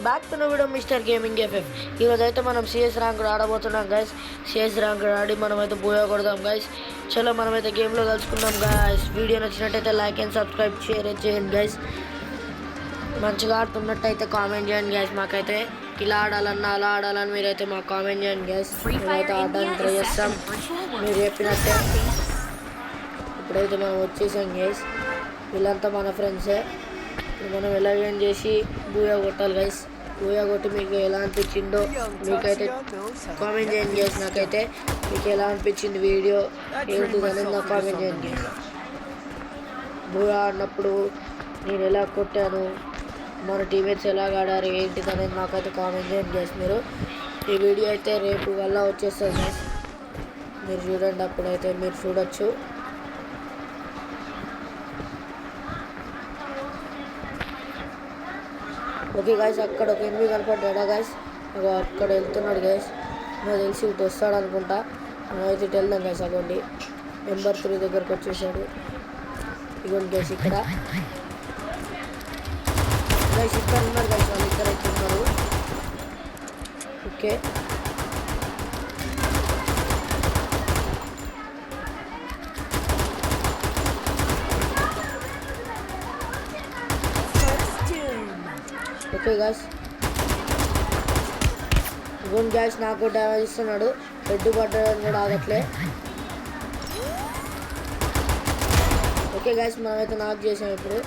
Back to video mister gaming FF. ఈరోజు అయితే మనం సిఎస్ ర్యాంక్ ఆడబోతున్నాం గైస్. సిఎస్ ర్యాంక్ ఆడి మనమైతే బూయా కొడదాం గైస్. చలో మనమైతే గేమ్లో కలుసుకుందాం గైస్. వీడియో నచ్చినట్టయితే లైక్ అండ్ సబ్స్క్రైబ్ షేర్ చేయండి గైస్. మంచిగా ఆడుతున్నట్టయితే కామెంట్ చేయండి గైస్. మాకైతే ఇలా ఆడాలన్నా అలా ఆడాలని మీరైతే మాకు కామెంట్ చేయండి గైస్. మేమైతే ఆడడానికి ట్రై చేస్తాం మీరు చెప్పినట్టే. ఇప్పుడైతే మనం వచ్చేసాం గైస్. వీళ్ళంతా మన ఫ్రెండ్సే. మనం ఎలాగేం చేసి బూయా కొట్టాలి గైస్. బూయా కొట్టి మీకు ఎలా అనిపించిందో మీకైతే కామెంట్ చేయండి గైస్. నాకైతే మీకు ఎలా అనిపించింది వీడియో ఏంటిది అనేది నాకు కామెంట్ చేయండి గైస్. బూయా ఆడినప్పుడు నేను ఎలా కొట్టాను, మన టీమేట్స్ ఎలా ఆడారు ఏంటిది అనేది నాకైతే కామెంట్ చేయండి గైస్. మీరు ఈ వీడియో అయితే రేపు వల్ల వచ్చేస్తుంది గైస్. మీరు చూడండి, అప్పుడైతే మీరు చూడొచ్చు. ఓకే గైస్, అక్కడ ఒక ఎనిమిది కనపడ్డా గైస్. అక్కడ వెళ్తున్నాడు గైస్. నాకు తెలిసి ఇటు వస్తాడు అనుకుంటా. మనమైతే ఇటు వెళ్దాం గైస్. అగోండి నెంబర్ 3 దగ్గరకు వచ్చేసాడు. ఇగోండి గైస్, ఇక్కడ గైస్ ఇక్కడ ఉన్నారు గైస్. వాళ్ళు ఇద్దరు అయితే ఉన్నారు. Okay okay guys. ఇగోండి గాయస్, నాకు డ్యామేజ్ ఇస్తున్నాడు. హెడ్ పడ్డాడని కూడా ఆగట్లే. ఓకే గాయస్, మనమైతే నాక్ చేసాం. ఇప్పుడు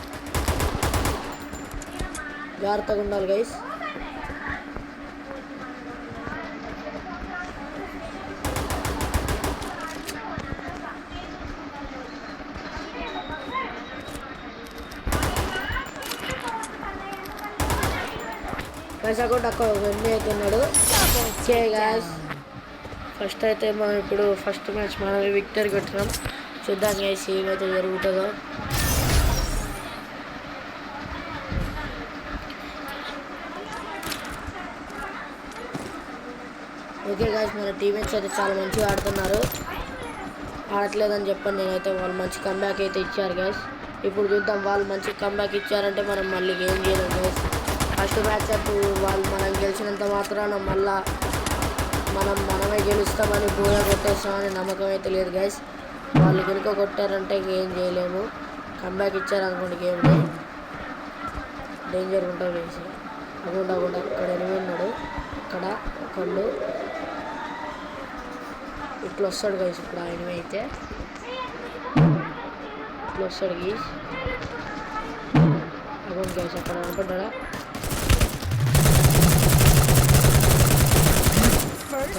జాగ్రత్తగా ఉండాలి గైస్. గైస్ అకౌంట్ అక్కడ ఎన్ని అయితే ఉన్నాడు. ఓకే గైస్, ఫస్ట్ అయితే మనం ఇప్పుడు ఫస్ట్ మ్యాచ్ మనం విక్టరీ కొట్టినాం. చూద్దాం గైస్ ఏమైతే జరుగుతుందో. ఓకే గైస్, మన టీమేట్స్ అయితే చాలా మంచిగా ఆడుతున్నారు. ఆడట్లేదని చెప్పండి నేనైతే. వాళ్ళు మంచి కంబ్యాక్ అయితే ఇచ్చారు గైస్. ఇప్పుడు చూద్దాం, వాళ్ళు మంచి కంబ్యాక్ ఇచ్చారంటే మనం మళ్ళీ గేమ్ చేయలేం గైస్. ఫస్ట్ మ్యాచ్ అప్పుడు వాళ్ళు మనం గెలిచినంత మాత్రాన మళ్ళా మనమే గెలుస్తామని బూయా కొట్టేస్తామని నమ్మకం అయితే లేదు గైస్. వాళ్ళు కనుక కొట్టారంటే ఏం చేయలేము. కంబ్యాక్ ఇచ్చారనుకోండి గేమ్ని డేంజర్ ఉంటుంది గైస్. అకుండా అక్కడ ఎనిమిది ఉన్నాడు. అక్కడ ఒకళ్ళు ఇట్లా వస్తాడు గైస్. ఇప్పుడు ఆ ఎనిమిది అయితే ఇట్లా వస్తాడు గైస్. అకౌంట్ గైస్ అక్కడ అనుకుంటాడా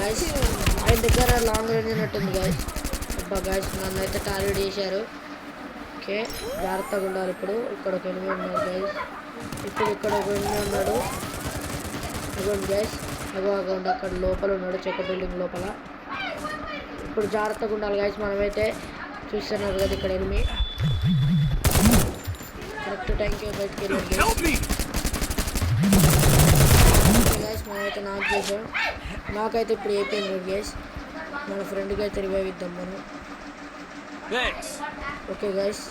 గైస్. ఆయన దగ్గర లాంగ్ రేంజ్ ఉన్నట్టుంది గైస్. అబ్బా గైస్, నన్ను అయితే టార్గెట్ చేశారు. ఓకే జాగ్రత్తగా ఉండాలి. ఇప్పుడు ఇక్కడ ఒక ఎనిమిది ఉన్నారు గైస్. ఇప్పుడు ఇక్కడ ఒక ఎనిమిది ఉన్నాడు. అగోండి గైస్, అగోండి అక్కడ లోపల ఉన్నాడు, చెక్క బిల్డింగ్ లోపల. ఇప్పుడు జాగ్రత్తగా ఉండాలి గైస్. మనమైతే చూస్తున్నారు కదా ఇక్కడ ఎనిమిది కరెక్ట్ టైంకి బయటకి వెళ్ళండి గైస్. మనమైతే నాక్ చేసాం. నాకైతే ఇప్పుడు అయిపోయింది గైస్. మన ఫ్రెండ్కి అయితే రివైవ్ ఇద్దాం మనం. ఓకే గైస్,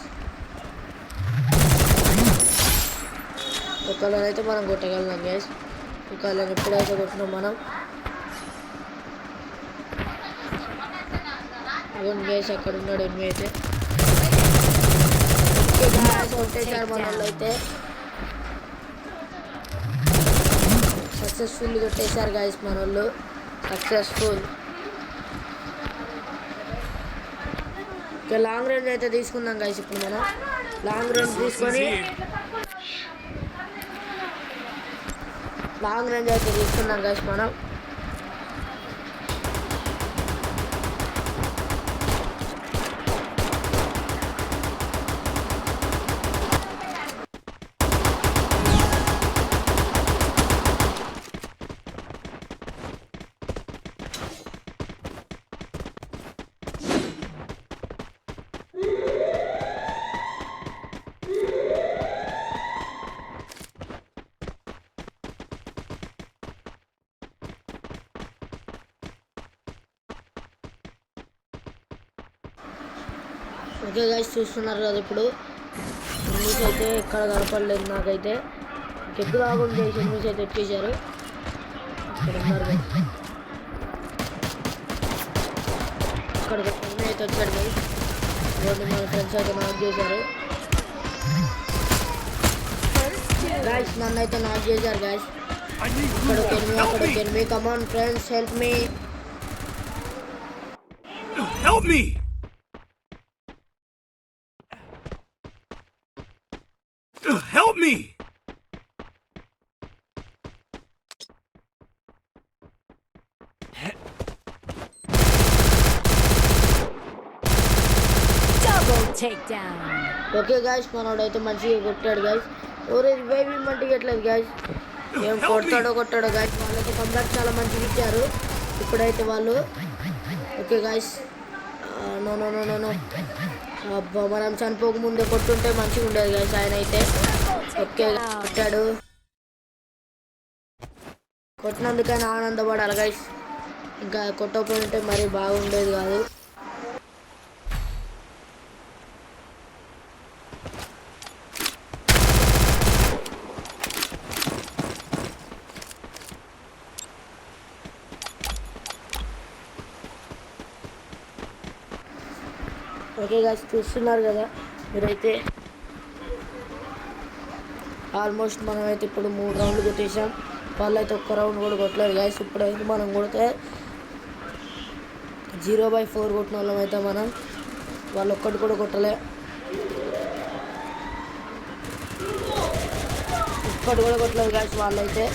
ఒకళ్ళని అయితే మనం కొట్టగలం గైస్. ఒకళ్ళని ఎప్పుడైతే కొట్టినాం మనం. అగోండి గైస్ అక్కడ ఉన్నాడు ఎనిమిది అయితే. ఓకే గైస్, కొట్టేశారు మన వాళ్ళు అయితే. సక్సెస్ఫుల్ కొట్టేశారు గైస్ మన వాళ్ళు. సక్సెస్ఫుల్. ఓకే లాంగ్ రేంజ్ అయితే తీసుకుందాం గైస్. ఇప్పుడు మనం లాంగ్ రేంజ్ తీసుకొని లాంగ్ రేంజ్ అయితే తీసుకుందాం గైస్ మనం. ఓకే గైస్, చూస్తున్నారు కదా ఇప్పుడు న్యూస్ అయితే ఎక్కడ కనపడలేదు నాకైతే. చెట్టు రాకుండా చేసి ఎనిమిస్ అయితే వచ్చేసారు. ఇక్కడ ఉన్నారు guys. ఇక్కడ ఒక ఎనిమిది అయితే వచ్చాడు guys. రోడ్డు మన ఫ్రెండ్స్ అయితే నాక్ చేశారు guys. నన్ను అయితే నాక్ చేశారు guys. ఇక్కడ ఒక ఎనిమిది, అక్కడ ఒక ఎనిమిది. Come on friends, help me. Help me! Help me! Double takedown. Okay guys, మనోడైతే మంచిగా కొట్టాడు గాయస్. ఎవరు రివైవ్ ఇమ్మంటే ఇవ్వట్లేదు గాయస్. ఏం కొట్టాడో గాయస్. వాళ్ళైతే కంబ్యాక్ చాలా మంచిగా ఇచ్చారు ఇప్పుడైతే వాళ్ళు. Okay guys, no no no no no. అబ్బా, మనం చనిపోక ముందే కొట్టుంటే మంచిగా ఉండేది గాయస్. ఆయన అయితే ఓకే కొట్టాడు. కొట్టినందుకైనా ఆనందపడాలి గాయస్. ఇంకా కొట్టకపోయింటే మరీ బాగుండేది కాదు. ఓకే గాయస్, చూస్తున్నారు కదా మీరైతే. ఆల్మోస్ట్ మనమైతే ఇప్పుడు 3 రౌండ్లు కొట్టేసాం. వాళ్ళైతే ఒక్క రౌండ్ కూడా కొట్టలేదు గాయస్. ఇప్పుడైతే మనం కొడితే 0/4 కొట్టిన వాళ్ళం అయితే మనం. వాళ్ళు ఒక్కటి కూడా కొట్టలే. ఒక్కటి కూడా కొట్టలేదు గాయస్ వాళ్ళైతే.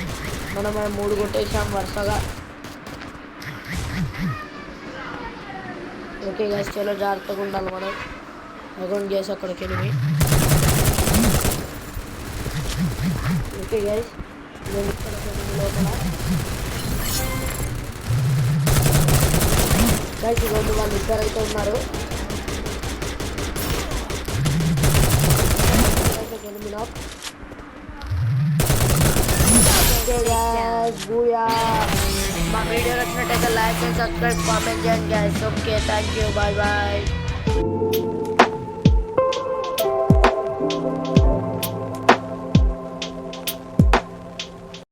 మనం 3 కొట్టేసాం వరుసగా. ఓకే గాయస్, చాలా జాగ్రత్తగా ఉండాలి మనం. అకౌంట్ చేసి అక్కడికి వెళ్ళి. ఓకే గాయస్, నేను ఇక్కడ లోపల గాయస్ ఇవ్వండి. వాళ్ళు ఇద్దరైతే ఉన్నారు. మా వీడియో నచ్చినట్టయితే లైక్ అండ్ సబ్స్క్రైబ్, కామెంట్ చేయండి guys. Okay, thank you, bye bye.